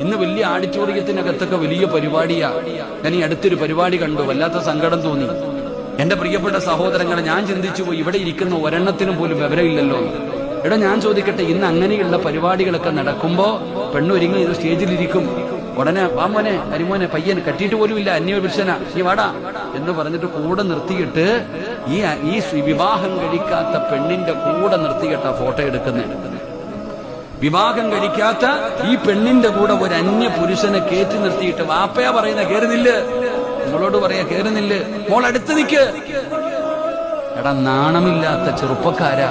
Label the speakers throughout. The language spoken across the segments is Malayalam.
Speaker 1: ഇന്ന് വലിയ ആഡിറ്റോറിയത്തിനകത്തൊക്കെ വലിയ പരിപാടിയാ. ഞാൻ ഈ അടുത്തൊരു പരിപാടി കണ്ടു, വല്ലാത്ത സങ്കടം തോന്നി. എന്റെ പ്രിയപ്പെട്ട സഹോദരങ്ങളെ, ഞാൻ ചിന്തിച്ചു പോയി, ഇവിടെ ഇരിക്കുന്ന ഒരെണ്ണത്തിനും പോലും വിവരമില്ലല്ലോ. എടാ ഞാൻ ചോദിക്കട്ടെ, ഇന്ന് അങ്ങനെയുള്ള പരിപാടികളൊക്കെ നടക്കുമ്പോ പെണ്ണൊരുങ്ങി ഇത് സ്റ്റേജിലിരിക്കും, ഉടനെ വാ മോനെ അരിമോനെ പയ്യൻ കെട്ടിയിട്ട് പോലും ഇല്ല, അന്യ പുരുഷന നീ വാടാ എന്ന് പറഞ്ഞിട്ട് കൂടെ നിർത്തിയിട്ട് ഈ വിവാഹം കഴിക്കാത്ത പെണ്ണിന്റെ കൂടെ നിർത്തിയിട്ടാ ഫോട്ടോ എടുക്കുന്നത്. വിവാഹം കഴിക്കാത്ത ഈ പെണ്ണിന്റെ കൂടെ ഒരു അന്യ പുരുഷനെ കയറ്റി നിർത്തിയിട്ട് വാപ്പയാ പറയുന്ന കേറുന്നില്ല, നിങ്ങളോട് പറയാ കേറുന്നില്ല, മോൾ അടുത്ത് നിൽക്ക്. എടാ നാണമില്ലാത്ത ചെറുപ്പക്കാരാ,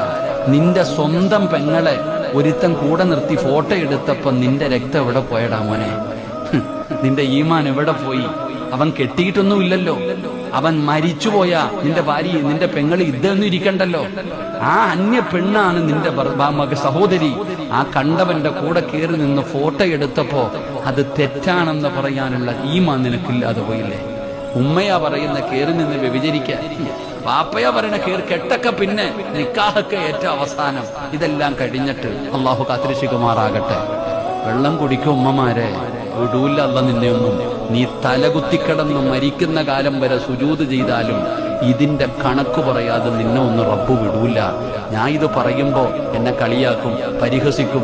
Speaker 1: നിന്റെ സ്വന്തം പെങ്ങളെ ഒരുത്തൻ കൂടെ നിർത്തി ഫോട്ടോ എടുത്തപ്പോ നിന്റെ രക്തം എവിടെ പോയടാ മോനെ? നിന്റെ ഈമാൻ എവിടെ പോയി? അവൻ കെട്ടിയിട്ടൊന്നുമില്ലല്ലോ, അവൻ മരിച്ചുപോയാ നിന്റെ ഭാര്യ നിന്റെ പെങ്ങളി ഇതൊന്നും ഇരിക്കണ്ടല്ലോ. ആ അന്യ പെണ്ണാണ് നിന്റെ സഹോദരി. ആ കണ്ടവന്റെ കൂടെ കയറി നിന്ന് ഫോട്ടോ എടുത്തപ്പോ അത് തെറ്റാണെന്ന് പറയാനുള്ള ഈമാൻ നിനക്കില്ലാതെ പോയില്ലേ? ഉമ്മയാ പറയുന്ന കയറി നിന്ന് വ്യഭിചരിക്കാൻ, വാപ്പയാ പറയുന്ന കയറി കെട്ടൊക്കെ പിന്നെ നിക്കാഹൊക്കെ ഏറ്റവും അവസാനം. ഇതെല്ലാം കഴിഞ്ഞിട്ട് അള്ളാഹു കാത്തിരക്ഷിക്കുമാറാകട്ടെ. വെള്ളം കുടിക്കും ഉമ്മമാരെ, വിടൂല്ല അല്ല നിന്നെയൊന്നും. നീ തലകുത്തിക്കിടന്ന് മരിക്കുന്ന കാലം വരെ സുജൂദ് ചെയ്താലും ഇതിന്റെ കണക്ക് പറയാതെ നിന്നെ ഒന്നും റബ്ബ് വിടൂല. ഞാൻ ഇത് പറയുമ്പോ എന്നെ കളിയാക്കും, പരിഹസിക്കും.